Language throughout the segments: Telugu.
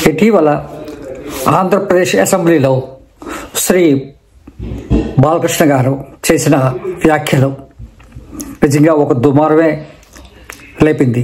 ఇటీవల ఆంధ్రప్రదేశ్ అసెంబ్లీలో శ్రీ బాలకృష్ణ గారు చేసిన వ్యాఖ్యలు నిజంగా ఒక దుమారమే లేపింది.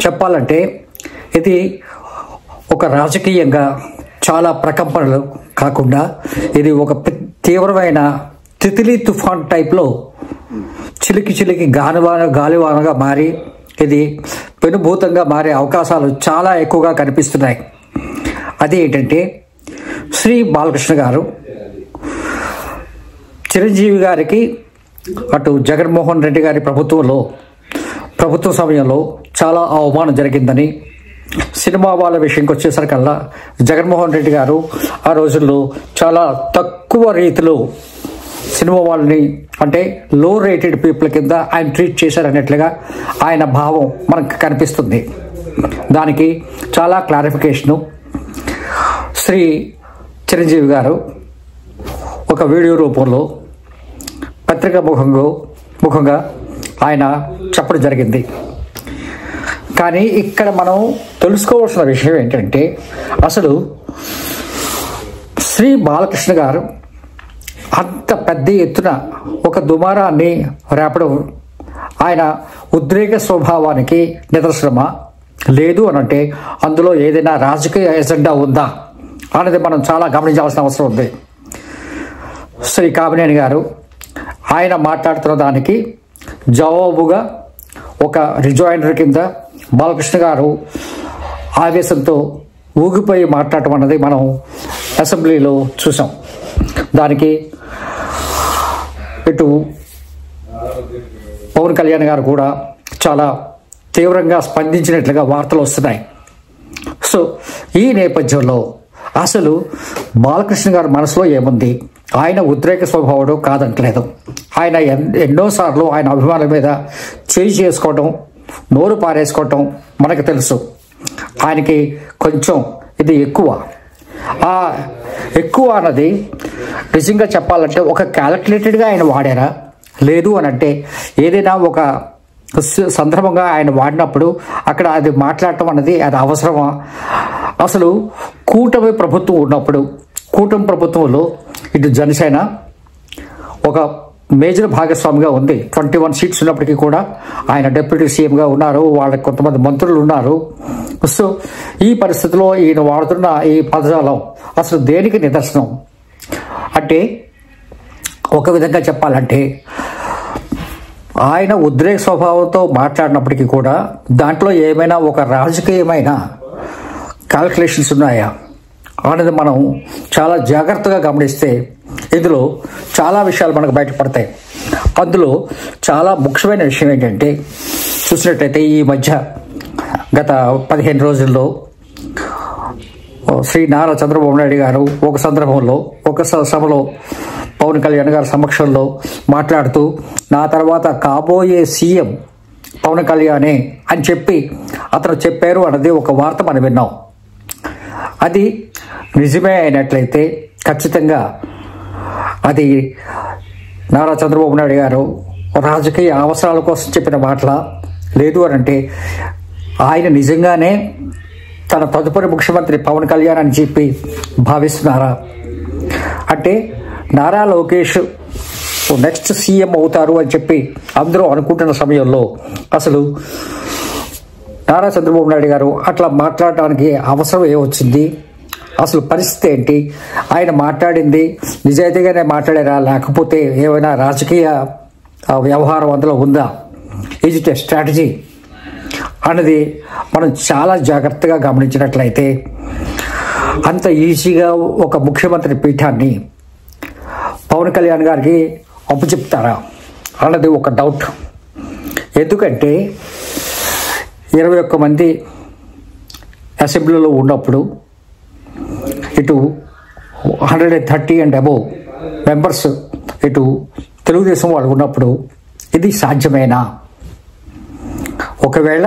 చెప్పాలంటే ఇది ఒక రాజకీయంగా చాలా ప్రకంపనలు కాకుండా ఇది ఒక తీవ్రమైన తితిలి తుఫాన్ టైప్లో చిలికి చిలికి గాలివానగా మారి ఇది పెనుభూతంగా మారే అవకాశాలు చాలా ఎక్కువగా కనిపిస్తున్నాయి. అది ఏంటంటే శ్రీ బాలకృష్ణ గారు చిరంజీవి గారికి అటు జగన్మోహన్ రెడ్డి గారి ప్రభుత్వ సమయంలో చాలా అవమానం జరిగిందని, సినిమా వాళ్ళ విషయంకి వచ్చేసరికల్లా జగన్మోహన్ రెడ్డి గారు ఆ రోజుల్లో చాలా తక్కువ రీతిలో సినిమా వాళ్ళని అంటే లో రేటెడ్ పీపుల్ కింద ఆయన ట్రీట్ చేశారన్నట్లుగా ఆయన భావం మనకు కనిపిస్తుంది. దానికి చాలా క్లారిఫికేషను శ్రీ చిరంజీవి గారు ఒక వీడియో రూపంలో పత్రికా ముఖంగా ఆయన చెప్పడం జరిగింది. కానీ ఇక్కడ మనం తెలుసుకోవాల్సిన విషయం ఏంటంటే అసలు శ్రీ బాలకృష్ణ గారు అంత పెద్ద ఎత్తున ఒక దుమారాన్ని రేపడం ఆయన ఉద్రేక స్వభావానికి నిదర్శనమా, లేదు అనంటే అందులో ఏదైనా రాజకీయ ఎజెండా ఉందా అనేది మనం చాలా గమనించాల్సిన అవసరం ఉంది. శ్రీ కామినేని గారు ఆయన మాట్లాడుతున్న దానికి జవాబుగా ఒక రిజాయినర్ కింద బాలకృష్ణ గారు ఆవేశంతో ఊగిపోయి మాట్లాడటం అన్నది మనం అసెంబ్లీలో చూసాం. దానికి ఇటు పవన్ కళ్యాణ్ గారు కూడా చాలా తీవ్రంగా స్పందించినట్లుగా వార్తలు వస్తున్నాయి. సో ఈ నేపథ్యంలో అసలు బాలకృష్ణ గారి మనసులో ఏముంది? ఆయన ఉద్రేక స్వభావుడు కాదంటలేదు. ఆయన ఎన్నోసార్లు ఆయన అభిమానుల మీద చేయి చేసుకోవటం, నోరు పారేసుకోవటం మనకు తెలుసు. ఆయనకి కొంచెం ఇది ఎక్కువ. ఆ ఎక్కువ అన్నది నిజంగా చెప్పాలంటే ఒక క్యాలిక్యులేటెడ్గా ఆయన వాడారా, లేదు అని అంటే ఏదైనా ఒక సందర్భంగా ఆయన వాడినప్పుడు అక్కడ అది మాట్లాడటం అన్నది అది అవసరమా? అసలు కూటమి ప్రభుత్వం ఉన్నప్పుడు, కూటమి ప్రభుత్వంలో ఇటు జనసేన ఒక మేజర్ భాగస్వామిగా ఉంది. 21 సీట్స్ ఉన్నప్పటికీ కూడా ఆయన డిప్యూటీ సీఎంగా ఉన్నారు, వాళ్ళకి కొంతమంది మంత్రులు ఉన్నారు. సో ఈ పరిస్థితిలో ఈయన వాడుతున్న ఈ పదజాలం అసలు దేనికి నిదర్శనం అంటే, ఒక విధంగా చెప్పాలంటే ఆయన ఉద్రేక స్వభావంతో మాట్లాడినప్పటికీ కూడా దాంట్లో ఏమైనా ఒక రాజకీయమైన క్యాల్కులేషన్స్ ఉన్నాయా అనేది మనం చాలా జాగ్రత్తగా గమనిస్తే ఇందులో చాలా విషయాలు మనకు బయటపడతాయి. అందులో చాలా ముఖ్యమైన విషయం ఏంటంటే చూసినట్టయితే ఈ మధ్య గత 15 రోజుల్లో శ్రీ నారా చంద్రబాబు నాయుడు గారు ఒక సందర్భంలో ఒక సభలో పవన్ కళ్యాణ్ గారి సమక్షంలో మాట్లాడుతూ నా తర్వాత కాబోయే సీఎం పవన్ కళ్యాణే అని చెప్పి అతను చెప్పారు అన్నది ఒక వార్త మనం విన్నాం. అది నిజమే అయినట్లయితే ఖచ్చితంగా అది నారా చంద్రబాబు నాయుడు గారు రాజకీయ అవసరాల కోసం చెప్పిన మాటల, లేదు అని అంటే ఆయన నిజంగానే తన తదుపరి ముఖ్యమంత్రి పవన్ కళ్యాణ్ అని చెప్పి భావిస్తున్నారా? అంటే నారా లోకేష్ నెక్స్ట్ సీఎం అవుతారు అని చెప్పి అందరూ అనుకుంటున్న సమయంలో అసలు నారా చంద్రబాబు నాయుడు గారు అట్లా మాట్లాడటానికి అవసరం ఏమొచ్చింది? అసలు పరిస్థితి ఏంటి? ఆయన మాట్లాడింది నిజాయితీగానే మాట్లాడారా, లేకపోతే ఏమైనా రాజకీయ వ్యవహారం అందులో ఉందా? ఈజ్ ఇట్ ఏ స్ట్రాటజీ అన్నది మనం చాలా జాగ్రత్తగా గమనించినట్లయితే అంత ఈజీగా ఒక ముఖ్యమంత్రి పీఠాన్ని పవన్ కళ్యాణ్ గారికి అప్పచెప్తారా అన్నది ఒక డౌట్. ఎందుకంటే 21 మంది అసెంబ్లీలో ఉన్నప్పుడు ఇటు 130 అండ్ అబోవ్ మెంబర్స్ ఇటు తెలుగుదేశం వాళ్ళు ఉన్నప్పుడు ఇది సాధ్యమేనా? ఒకవేళ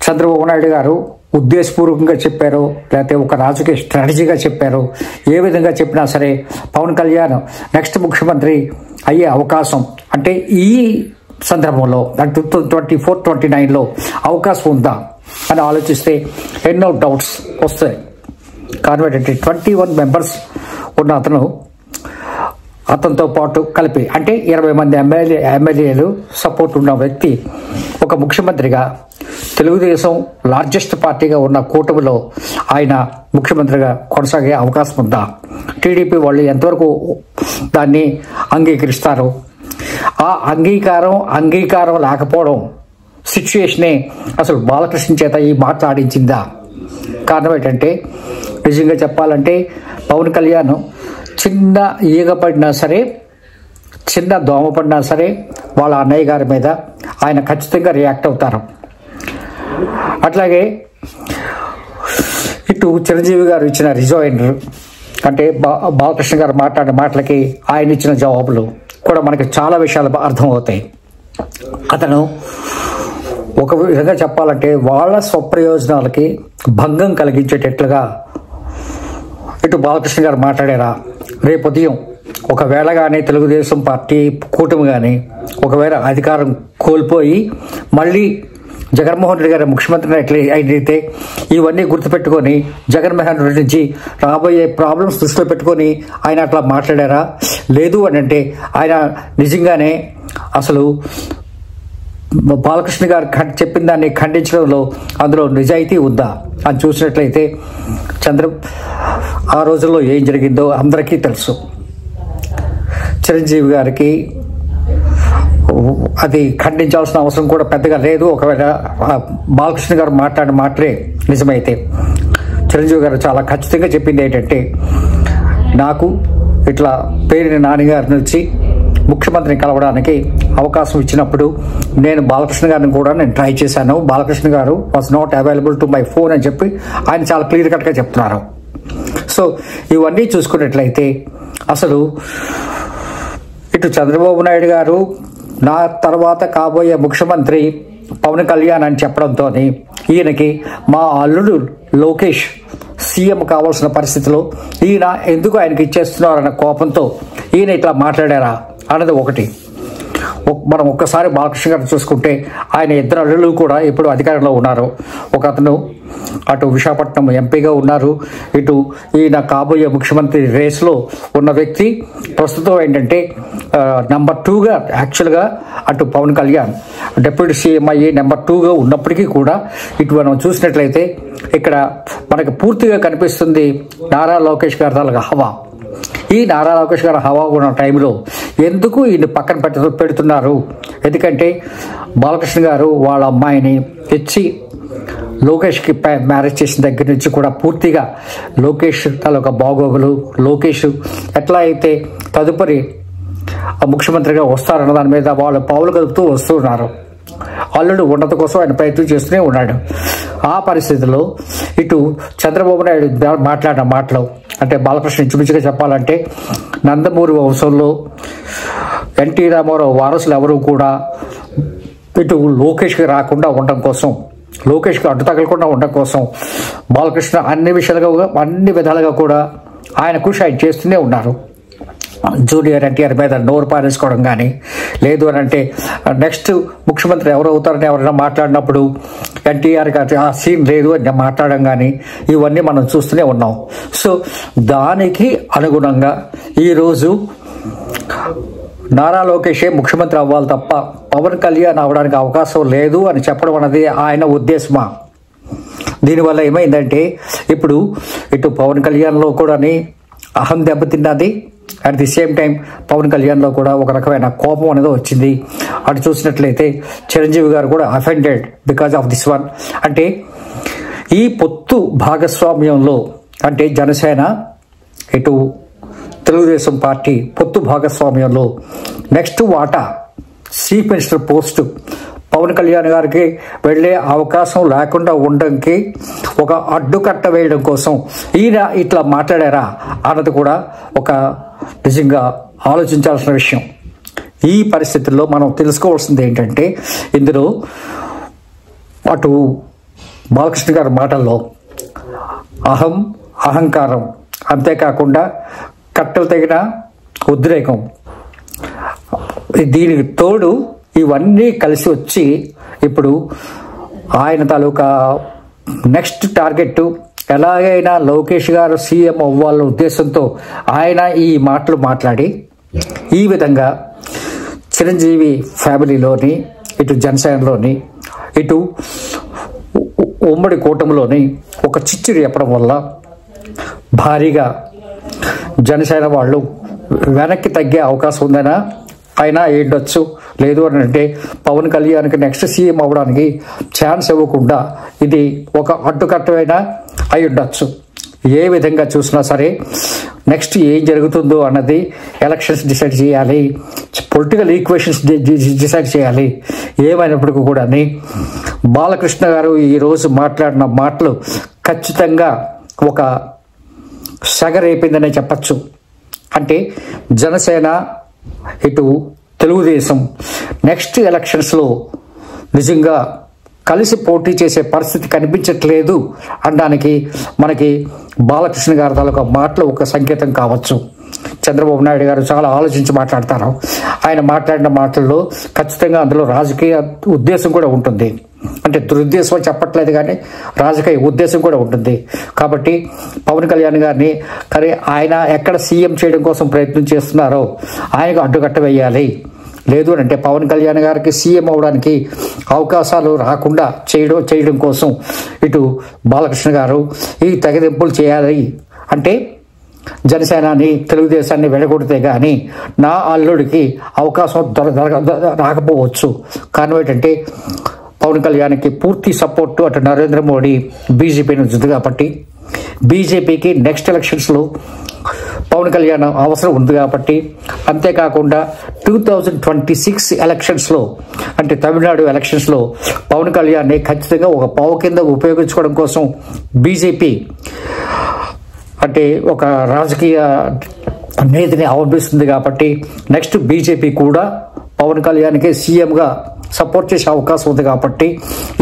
చంద్రబాబు నాయుడు గారు ఉద్దేశపూర్వకంగా చెప్పారో లేకపోతే ఒక రాజకీయ స్ట్రాటజీగా చెప్పారో, ఏ విధంగా చెప్పినా సరే పవన్ కళ్యాణ్ నెక్స్ట్ ముఖ్యమంత్రి అయ్యే అవకాశం అంటే ఈ సందర్భంలో 2024-29లో అవకాశం ఉందా అని ఆలోచిస్తే ఎన్నో డౌట్స్ వస్తాయి. కారణం ఏంటంటే 21 మెంబర్స్ ఉన్న అతనితో పాటు కలిపి అంటే 20 మంది ఎమ్మెల్యేలు సపోర్ట్ ఉన్న వ్యక్తి ఒక ముఖ్యమంత్రిగా తెలుగుదేశం లార్జెస్ట్ పార్టీగా ఉన్న కూటమిలో ఆయన ముఖ్యమంత్రిగా కొనసాగే అవకాశం ఉందా? టీడీపీ వాళ్ళు ఎంతవరకు దాన్ని అంగీకరిస్తారు? ఆ అంగీకారం లేకపోవడం సిచ్యుయేషనే అసలు బాలకృష్ణ చేత ఈ మాట్లాడించిందా? కారణం ఏంటంటే నిజంగా చెప్పాలంటే పవన్ కళ్యాణ్ చిన్న ఈగ పడినా సరే, చిన్న దోమ పడినా సరే వాళ్ళ అన్నయ్య గారి మీద ఆయన ఖచ్చితంగా రియాక్ట్ అవుతారు. అట్లాగే ఇటు చిరంజీవి గారు ఇచ్చిన రిజాయినర్ అంటే బాలకృష్ణ గారు మాట్లాడిన మాటలకి ఆయన ఇచ్చిన జవాబులు కూడా మనకి చాలా విషయాలు అర్థమవుతాయి. అతను ఒక విధంగా చెప్పాలంటే వాళ్ళ స్వప్రయోజనాలకి భంగం కలిగించేటట్లుగా ఇటు బాలకృష్ణ గారు మాట్లాడారా? రేపు ఉదయం ఒకవేళ కానీ తెలుగుదేశం పార్టీ కూటమి కానీ ఒకవేళ అధికారం కోల్పోయి మళ్ళీ జగన్మోహన్ రెడ్డి గారి ముఖ్యమంత్రి అయితే ఇవన్నీ గుర్తుపెట్టుకొని జగన్మోహన్ రెడ్డి నుంచి రాబోయే ప్రాబ్లమ్స్ దృష్టిలో పెట్టుకొని ఆయన అట్లా మాట్లాడారా? లేదు అని అంటే ఆయన నిజంగానే అసలు బాలకృష్ణ గారు చెప్పిన దాన్ని ఖండించడంలో అందులో నిజాయితీ ఉందా అని చూసినట్లయితే ఆ రోజుల్లో ఏం జరిగిందో అందరికీ తెలుసు. చిరంజీవి గారికి అది ఖండించాల్సిన అవసరం కూడా పెద్దగా లేదు. ఒకవేళ బాలకృష్ణ గారు మాట్లాడిన మాటలే నిజమైతే చిరంజీవి గారు చాలా ఖచ్చితంగా చెప్పింది ఏంటంటే, నాకు ఇట్లా పేరిని నాన్నగారి నుంచి ముఖ్యమంత్రిని కలవడానికి అవకాశం ఇచ్చినప్పుడు నేను బాలకృష్ణ గారిని కూడా ట్రై చేశాను. బాలకృష్ణ గారు was not available to my phone అని చెప్పి ఆయన చాలా క్లియర్ కట్గా చెప్తున్నారు. సో ఇవన్నీ చూసుకున్నట్లయితే అసలు ఇటు చంద్రబాబు నాయుడు గారు నా తర్వాత కాబోయే ముఖ్యమంత్రి పవన్ కళ్యాణ్ అని చెప్పడంతో ఈయనకి మా అల్లుడు లోకేష్ సీఎం కావాల్సిన పరిస్థితిలో ఈయన ఎందుకు ఆయనకి ఇచ్చేస్తున్నారన్న కోపంతో ఈయన ఇట్లా మాట్లాడారా అన్నది ఒకటి. మనం ఒక్కసారి బాలకృష్ణ గారు చూసుకుంటే ఆయన ఇద్దరు అల్లుళ్ళు కూడా ఇప్పుడు అధికారంలో ఉన్నారు. ఒక అతను అటు విశాఖపట్నం ఎంపీగా ఉన్నారు, ఇటు ఈయన కాబోయే ముఖ్యమంత్రి రేస్లో ఉన్న వ్యక్తి ప్రస్తుతం ఏంటంటే నెంబర్ 2గా యాక్చువల్గా అటు పవన్ కళ్యాణ్ డిప్యూటీ సీఎం అయ్యి నెంబర్ 2గా ఉన్నప్పటికీ కూడా ఇటు మనం చూసినట్లయితే ఇక్కడ మనకు పూర్తిగా కనిపిస్తుంది నారా లోకేష్ గారి తాలూకా హవా. ఈ నారా లోకేష్ గారు హవా ఉన్న టైంలో ఎందుకు ఈయన పక్కన పెడుతున్నారు? ఎందుకంటే బాలకృష్ణ గారు వాళ్ళ అమ్మాయిని తెచ్చి లోకేష్కి మ్యారేజ్ చేసిన దగ్గర నుంచి కూడా పూర్తిగా లోకేష్ తాలూకా బాగోగులు, లోకేష్ ఎట్లా అయితే తదుపరి ముఖ్యమంత్రిగా వస్తారన్న దాని మీద వాళ్ళు పావులు కలుపుతూ వస్తున్నారు. అల్లుడు ఉన్నత కోసం ఆయన ప్రయత్నం చేస్తూనే ఉన్నాడు. ఆ పరిస్థితిలో ఇటు చంద్రబాబు నాయుడు మాట్లాడిన మాటలు అంటే బాలకృష్ణ ఇంచుమించుగా చెప్పాలంటే నందమూరి వంశంలో ఎన్టీ రామారావు వారసులు ఎవరు కూడా ఇటు లోకేష్కి రాకుండా ఉండడం కోసం, లోకేష్కి అడ్డు తగలకుండా ఉండడం కోసం బాలకృష్ణ అన్ని విధాలుగా కూడా ఆయన కృషి ఆయన చేస్తూనే ఉన్నారు. జూనియర్ ఎన్టీఆర్ మీద నోరు పారేసుకోవడం కానీ, లేదు అని అంటే నెక్స్ట్ ముఖ్యమంత్రి ఎవరు అవుతారని ఎవరైనా మాట్లాడినప్పుడు ఎన్టీఆర్ గారి ఆ సీన్ లేదు అని మాట్లాడడం కానీ ఇవన్నీ మనం చూస్తూనే ఉన్నాం. సో దానికి అనుగుణంగా ఈరోజు నారా లోకేషే ముఖ్యమంత్రి అవ్వాలి తప్ప పవన్ కళ్యాణ్ అవ్వడానికి అవకాశం లేదు అని చెప్పడం అన్నది ఆయన ఉద్దేశమా? దీనివల్ల ఏమైందంటే ఇప్పుడు ఇటు పవన్ కళ్యాణ్లో కూడా అహం దెబ్బతిన్నది, at the same time Pawan కళ్యాణ్లో కూడా ఒక రకమైన కోపం అనేది వచ్చింది. అటు చూసినట్లయితే చిరంజీవి గారు కూడా offended because of this one. అంటే ఈ పొత్తు భాగస్వామ్యంలో అంటే జనసేన ఇటు తెలుగుదేశం పార్టీ పొత్తు భాగస్వామ్యంలో నెక్స్ట్ వాటా chief minister post Pawan Kalyan గారికి వెళ్ళే అవకాశం లేకుండా ఉండడానికి ఒక అడ్డుకట్ట వేయడం కోసం ఈయన ఇట్లా మాట్లాడారా అన్నది కూడా ఒక నిజంగా ఆలోచించాల్సిన విషయం. ఈ పరిస్థితుల్లో మనం తెలుసుకోవాల్సింది ఏంటంటే ఇందులో అటు బాలకృష్ణ గారి మాటల్లో అహంకారం, అంతేకాకుండా కట్టలు తగిన ఉద్రేకం, దీనికి తోడు ఇవన్నీ కలిసి వచ్చి ఇప్పుడు ఆయన తాలూకా నెక్స్ట్ టార్గెట్ ఎలాగైనా లోకేష్ గారు సీఎం అవ్వాలనే ఉద్దేశంతో ఆయన ఈ మాటలు మాట్లాడి ఈ విధంగా చిరంజీవి ఫ్యామిలీలోని, ఇటు జనసేనలోని, ఇటు ఉమ్మడి కూటమిలోని ఒక చిచ్చు రేపడం వల్ల భారీగా జనసేన వాళ్ళు వెనక్కి తగ్గే అవకాశం ఉందనా అయినా ఏండొచ్చు. లేదు అని అంటే పవన్ కళ్యాణ్కి నెక్స్ట్ సీఎం అవ్వడానికి ఛాన్స్ ఇవ్వకుండా ఇది ఒక అడ్డుకట్టమైనా అయి ఉండొచ్చు. ఏ విధంగా చూసినా సరే నెక్స్ట్ ఏం జరుగుతుందో అన్నది ఎలక్షన్స్ డిసైడ్ చేయాలి, పొలిటికల్ ఈక్వేషన్స్ డిసైడ్ చేయాలి. ఏమైనప్పటికీ కూడా బాలకృష్ణ గారు ఈరోజు మాట్లాడిన మాటలు ఖచ్చితంగా ఒక సగరేపిందనే చెప్పచ్చు. అంటే జనసేన, ఇటు తెలుగుదేశం నెక్స్ట్ ఎలక్షన్స్లో నిజంగా కలిసి పోటీ చేసే పరిస్థితి కనిపించట్లేదు అనడానికి మనకి బాలకృష్ణ గారి తాలూకా మాటలు ఒక సంకేతం కావచ్చు. చంద్రబాబు నాయుడు గారు చాలా ఆలోచించి మాట్లాడతారు. ఆయన మాట్లాడిన మాటల్లో ఖచ్చితంగా అందులో రాజకీయ ఉద్దేశం కూడా ఉంటుంది. అంటే దురుద్దేశం చెప్పట్లేదు కానీ రాజకీయ ఉద్దేశం కూడా ఉంటుంది. కాబట్టి పవన్ కళ్యాణ్ గారిని ఆయన ఎక్కడ సీఎం చేయడం కోసం ప్రయత్నం చేస్తున్నారో ఆయనకు అడ్డుకట్ట వేయాలి. లేదు అంటే పవన్ కళ్యాణ్ గారికి సీఎం అవడానికి అవకాశాలు రాకుండా చేయడం కోసం ఇటు బాలకృష్ణ గారు ఈ తెగదెంపులు చేయాలి. అంటే జనసేనాని, తెలుగుదేశాన్ని వెడగొడితే కానీ నా అల్లుడికి అవకాశం రాకపోవచ్చు. కారణం ఏంటంటే పవన్ కళ్యాణ్కి పూర్తి సపోర్టు అటు నరేంద్ర మోడీ, బీజేపీ నుంచి కాబట్టి బీజేపీకి నెక్స్ట్ ఎలక్షన్స్లో పవన్ కళ్యాణ్ అవసరం ఉంది కాబట్టి, అంతేకాకుండా 2026 ఎలక్షన్స్లో అంటే తమిళనాడు ఎలక్షన్స్లో పవన్ కళ్యాణ్ని ఖచ్చితంగా ఒక పావు కింద ఉపయోగించుకోవడం కోసం బీజేపీ అంటే ఒక రాజకీయ నేతని అవలంబిస్తుంది కాబట్టి నెక్స్ట్ బీజేపీ కూడా పవన్ కళ్యాణ్కి సీఎంగా సపోర్ట్ చేసే అవకాశం ఉంది. కాబట్టి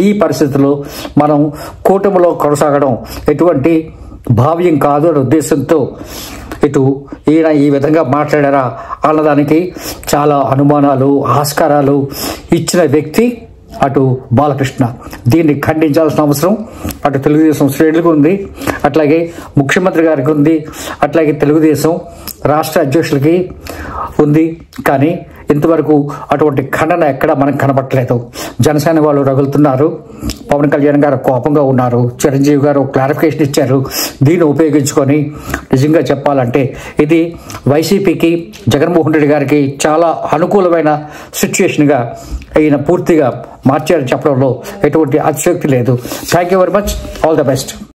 ఈ పరిస్థితుల్లో మనం కూటమిలో కొనసాగడం ఎటువంటి భావ్యం కాదు అనే ఉద్దేశంతో ఇటు ఈయన ఈ విధంగా మాట్లాడారా అన్నదానికి చాలా అనుమానాలు, ఆస్కారాలు ఇచ్చిన వ్యక్తి అటు బాలకృష్ణ. దీన్ని ఖండించాల్సిన అవసరం అటు తెలుగుదేశం శ్రేణులకు ఉంది, అట్లాగే ముఖ్యమంత్రి గారికి ఉంది, అట్లాగే తెలుగుదేశం రాష్ట్ర అధ్యక్షులకి ఉంది. కానీ ఇంతవరకు అటువంటి ఖండన ఎక్కడ మనకు కనబట్టలేదు. జనసేన వాళ్ళు రగులుతున్నారు, పవన్ కళ్యాణ్ గారు కోపంగా ఉన్నారు, చిరంజీవి గారు క్లారిఫికేషన్ ఇచ్చారు. దీన్ని ఉపయోగించుకొని నిజంగా చెప్పాలంటే ఇది వైసీపీకి, జగన్మోహన్ రెడ్డి గారికి చాలా అనుకూలమైన సిచ్యుయేషన్గా ఈయన పూర్తిగా మార్చారని చెప్పడంలో ఎటువంటి అతిశయోక్తి లేదు. Thank you very much. All the best.